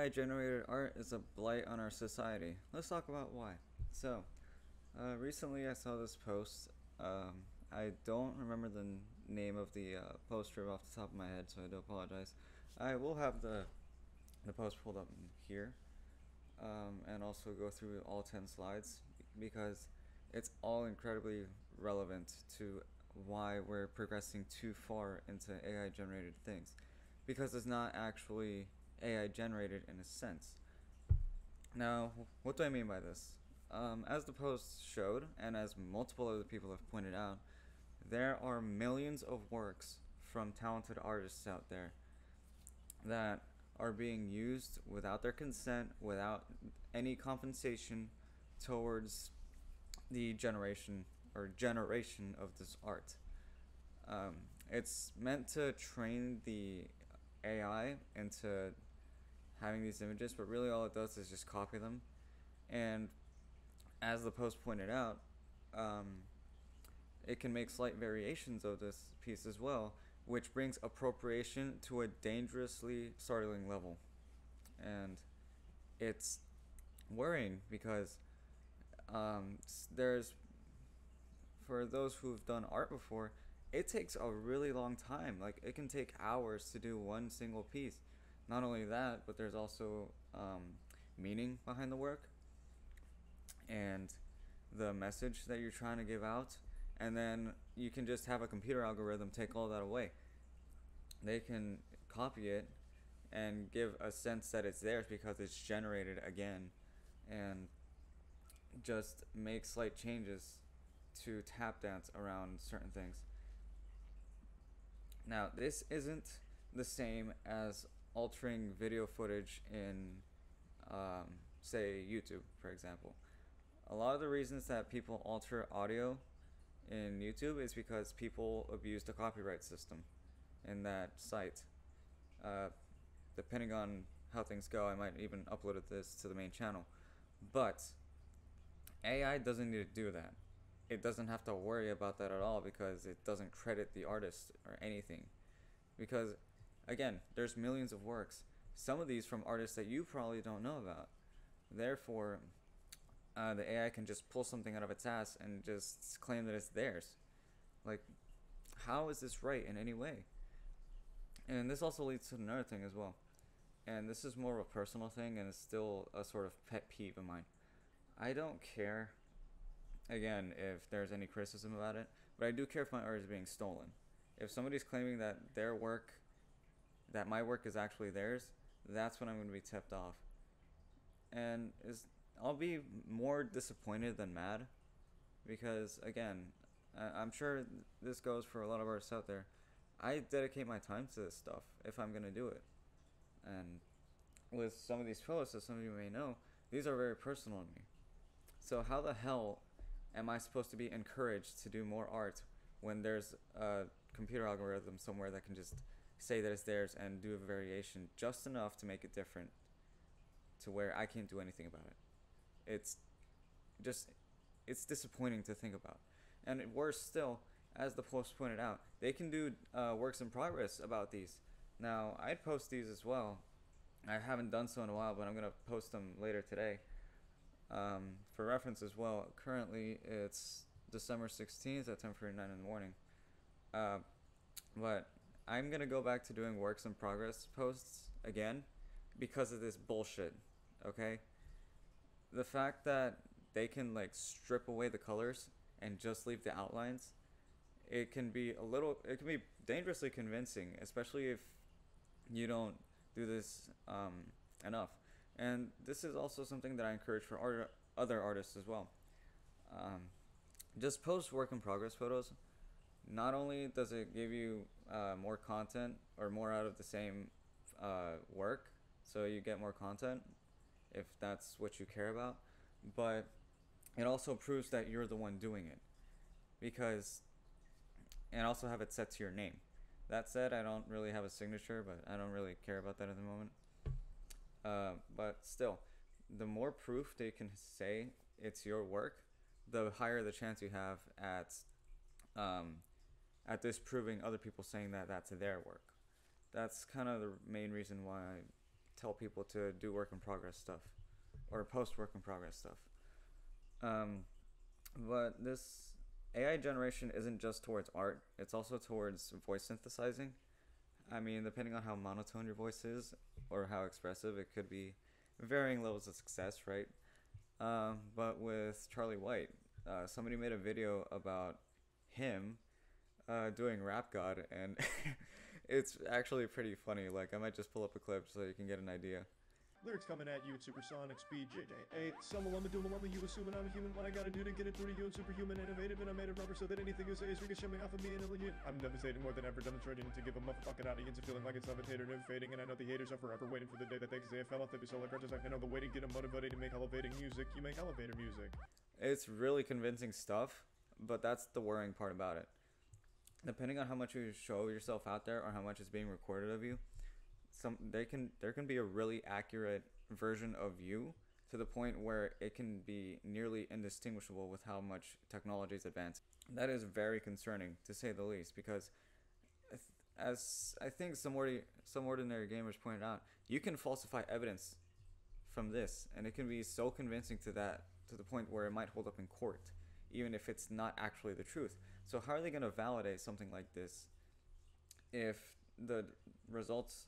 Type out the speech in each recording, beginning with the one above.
AI generated art is a blight on our society. Let's talk about why. So, recently I saw this post. I don't remember the name of the poster off the top of my head, so I do apologize. I will have the post pulled up here, and also go through all 10 slides because it's all incredibly relevant to why we're progressing too far into AI generated things. Because it's not actually AI generated in a sense. Now, what do I mean by this? As the post showed, and as multiple other people have pointed out, there are millions of works from talented artists out there that are being used without their consent, without any compensation towards the generation of this art. It's meant to train the AI into having these images, but really all it does is just copy them. And as the post pointed out, um, it can make slight variations of this piece as well, which brings appropriation to a dangerously startling level. And it's worrying because there's, for those who've done art before, it takes a really long time. Like, it can take hours to do one single piece. Not only that, but there's also meaning behind the work and the message that you're trying to give out. And then you can just have a computer algorithm take all that away. They can copy it and give a sense that it's theirs because it's generated again, and just make slight changes to tap dance around certain things. Now, this isn't the same as altering video footage in, say, YouTube, for example. A lot of the reasons that people alter audio in YouTube is because people abuse the copyright system in that site. Uh, Depending on how things go, I might even upload this to the main channel. But AI doesn't need to do that. It doesn't have to worry about that at all because it doesn't credit the artist or anything. Because, again, there's millions of works. Some of these from artists that you probably don't know about. Therefore, the AI can just pull something out of its ass and just claim that it's theirs. Like, how is this right in any way? And this also leads to another thing as well. And this is more of a personal thing, and it's still a sort of pet peeve of mine. I don't care, again, if there's any criticism about it, but I do care if my art is being stolen. If somebody's claiming that their work, that my work is actually theirs, that's when I'm going to be tipped off. And I'll be more disappointed than mad because, again, I'm sure this goes for a lot of artists out there. I dedicate my time to this stuff if I'm going to do it. And with some of these posts, as some of you may know, these are very personal to me. So how the hell am I supposed to be encouraged to do more art when there's a computer algorithm somewhere that can just say that it's theirs and do a variation just enough to make it different to where I can't do anything about it? It's just, it's disappointing to think about. And worse still, as the post pointed out, they can do works in progress about these. Now, I'd post these as well. I haven't done so in a while, but I'm going to post them later today. For reference as well, currently it's December 16th at 10:49 in the morning. But I'm going to go back to doing works in progress posts again because of this bullshit, okay? The fact that they can like strip away the colors and just leave the outlines, it can be dangerously convincing, especially if you don't do this enough. And this is also something that I encourage for other artists as well. Just post work in progress photos. Not only does it give you more content or more out of the same work, so you get more content if that's what you care about, but it also proves that you're the one doing it. Because, and also have it set to your name. That said, I don't really have a signature, but I don't really care about that at the moment. But still, the more proof they can say it's your work, the higher the chance you have at disproving other people saying that that's their work. That's kind of the main reason why I tell people to do work in progress stuff or post work in progress stuff. Um, but this AI generation isn't just towards art, it's also towards voice synthesizing. I mean, depending on how monotone your voice is or how expressive, it could be varying levels of success, right? But with Charlie White, somebody made a video about him doing Rap God, and it's actually pretty funny. Like, I might just pull up a clip so you can get an idea. Lyrics coming at you at supersonic speed, JJ. Sumalama Dumalama, you assuming I'm a human. What I gotta do to get it through to you? Superhuman, innovative, and I made it rubber so that anything you say is ricocheting off of me and alien. I'm devastating more than ever, demonstrating to give a motherfucking audience a feeling like it's levitating and fading. And I know the haters are forever waiting for the day that they can say I fell off the solar crutches. I know the way to get them motivated to make elevating music. You make elevator music. It's really convincing stuff, but that's the worrying part about it. Depending on how much you show yourself out there or how much is being recorded of you, there can be a really accurate version of you to the point where it can be nearly indistinguishable with how much technology is advanced. That is very concerning, to say the least, because as I think some ordinary gamers pointed out, you can falsify evidence from this, and it can be so convincing to the point where it might hold up in court, even if it's not actually the truth. So how are they going to validate something like this if the results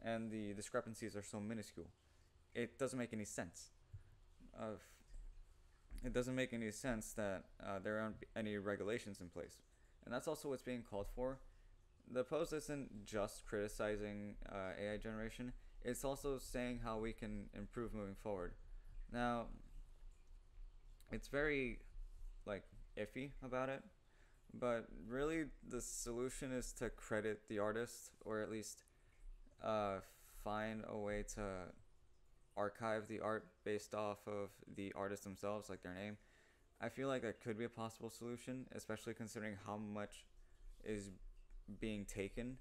and the discrepancies are so minuscule? It doesn't make any sense. It doesn't make any sense that there aren't any regulations in place. And that's also what's being called for. The post isn't just criticizing AI generation, it's also saying how we can improve moving forward. Now, it's very, like, iffy about it, but really the solution is to credit the artist, or at least find a way to archive the art based off of the artist themselves, like their name. I feel like that could be a possible solution, especially considering how much is being taken,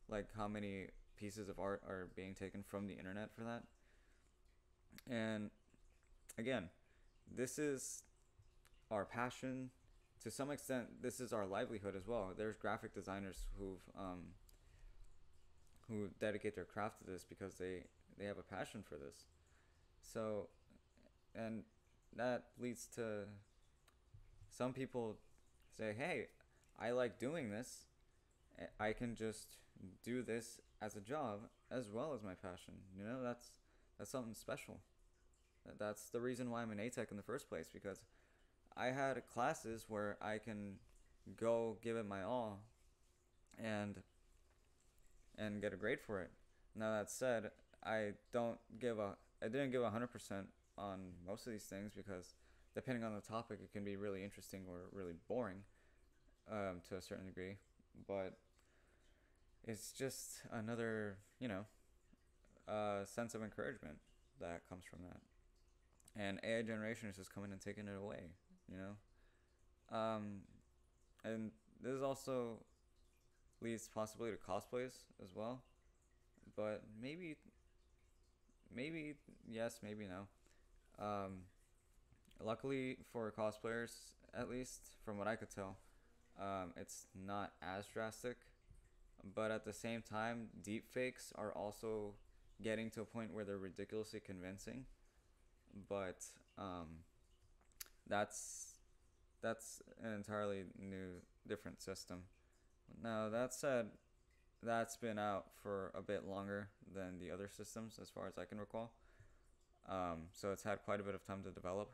like how many pieces of art are being taken from the internet for that. And again, this is our passion. To some extent, this is our livelihood as well. There's graphic designers who dedicate their craft to this because they have a passion for this. So, and that leads to some people say, hey, I like doing this. I can just do this as a job as well as my passion. You know, that's something special. That's the reason why I'm in ATEC in the first place, because I had classes where I can go give it my all and get a grade for it. Now that said, I didn't give 100% on most of these things, because depending on the topic, it can be really interesting or really boring to a certain degree. But it's just another, sense of encouragement that comes from that. And AI generation is just coming and taking it away, and this also leads possibly to cosplays as well. But maybe yes, maybe no. Luckily for cosplayers, at least from what I could tell, it's not as drastic. But at the same time, deepfakes are also getting to a point where they're ridiculously convincing. But that's an entirely new, different system. Now, that said, that's been out for a bit longer than the other systems, as far as I can recall. So it's had quite a bit of time to develop.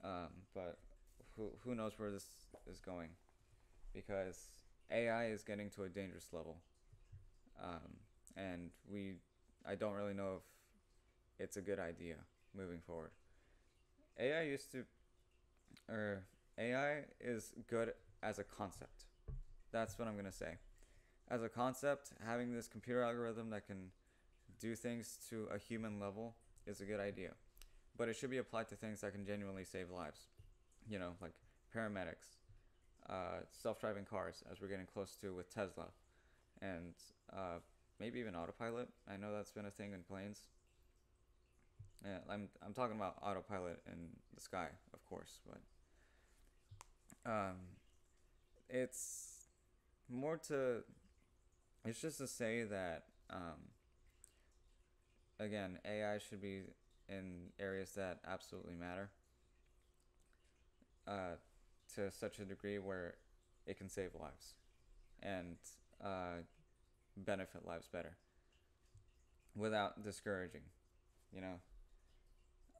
But who knows where this is going? Because AI is getting to a dangerous level. And I don't really know if it's a good idea moving forward. AI is good as a concept. That's what I'm going to say. As a concept, having this computer algorithm that can do things to a human level is a good idea. But it should be applied to things that can genuinely save lives. Like paramedics, self-driving cars, as we're getting close to with Tesla, and maybe even autopilot. I know that's been a thing in planes. Yeah, I'm talking about autopilot in the sky, of course, but it's just to say that again, AI should be in areas that absolutely matter, uh, to such a degree where it can save lives and uh, benefit lives better without discouraging, you know.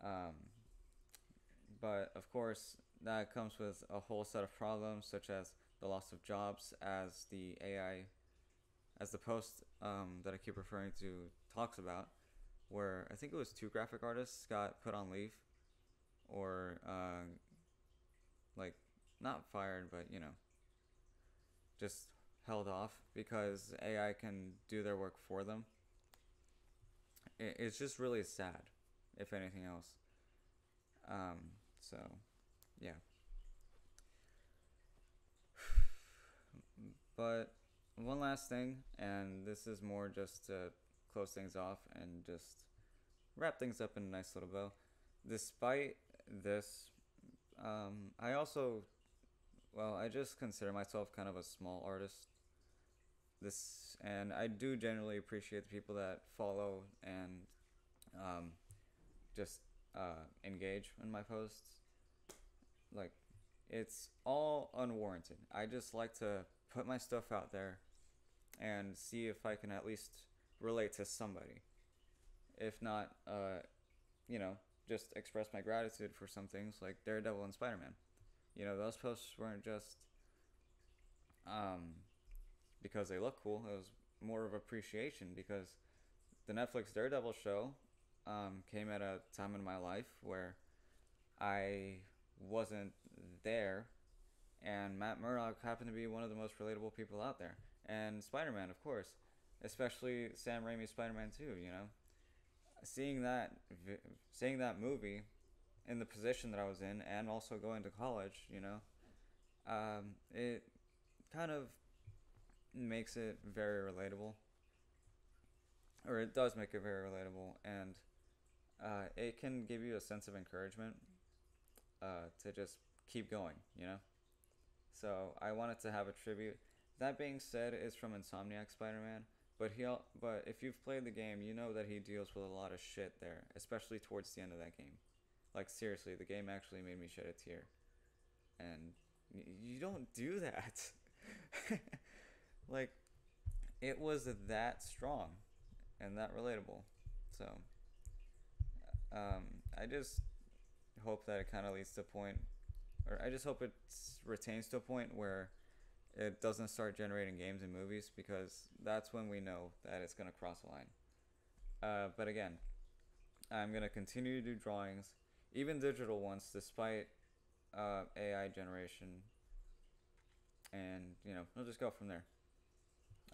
Um, but of course, that comes with a whole set of problems, such as the loss of jobs, as the AI, as the post that I keep referring to talks about, where I think it was two graphic artists got put on leave, or like not fired, but just held off because AI can do their work for them. It's just really sad, if anything else. So, yeah. But one last thing, and this is more just to close things off and just wrap things up in a nice little bow. Despite this, I also, well, I just consider myself kind of a small artist. And I do generally appreciate the people that follow and um, just engage in my posts. Like, it's all unwarranted. I just like to put my stuff out there and see if I can at least relate to somebody. If not, just express my gratitude for some things like Daredevil and Spider-Man. Those posts weren't just because they look cool. It was more of appreciation because the Netflix Daredevil show came at a time in my life where I wasn't there, and Matt Murdock happened to be one of the most relatable people out there. And Spider-Man, of course, especially Sam Raimi's Spider-Man 2. Seeing that seeing that movie in the position that I was in, and also going to college, it kind of makes it very relatable, or it does make it very relatable, and it can give you a sense of encouragement to just keep going, So I wanted to have a tribute. That being said, it's from Insomniac Spider-Man, but if you've played the game, you know that he deals with a lot of shit there, especially towards the end of that game. Like, seriously, the game actually made me shed a tear, and you don't do that. Like, it was that strong and that relatable. So I just hope that it kind of leads to a point, or I just hope it retains to a point where it doesn't start generating games and movies, because that's when we know that it's going to cross a line. But again, I'm going to continue to do drawings, even digital ones, despite AI generation, and we'll just go from there.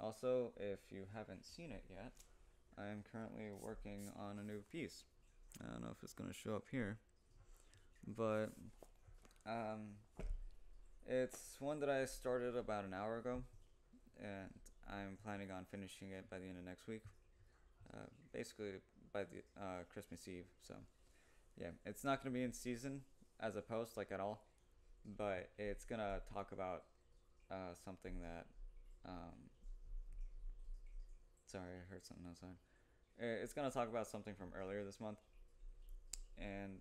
Also, if you haven't seen it yet, I am currently working on a new piece. I don't know if it's going to show up here, but it's one that I started about an hour ago, and I'm planning on finishing it by the end of next week, basically by the Christmas Eve. So yeah, it's not going to be in season as a post, like, at all, but it's going to talk about something that sorry, I heard something outside. It's going to talk about something from earlier this month, and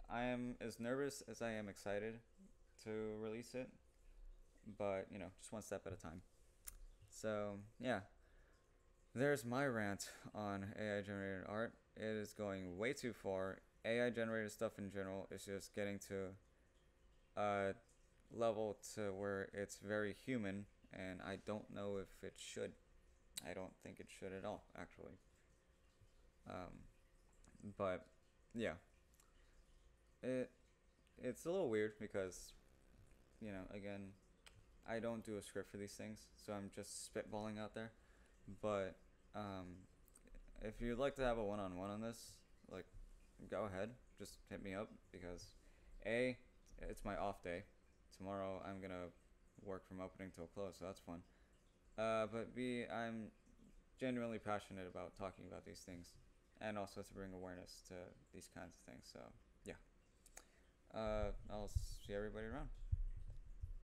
I am as nervous as I am excited to release it, but just one step at a time. So yeah, there's my rant on AI generated art. It is going way too far. AI generated stuff in general is just getting to a level to where it's very human, and I don't know if it should. I don't think it should at all, actually. But yeah, it's a little weird because again, I don't do a script for these things, so I'm just spitballing out there. But if you'd like to have a one-on-one on this, like, go ahead, just hit me up, because A, it's my off day. Tomorrow I'm gonna work from opening till close, so that's fun. But B, I'm genuinely passionate about talking about these things, and also to bring awareness to these kinds of things. So yeah, I'll see everybody around.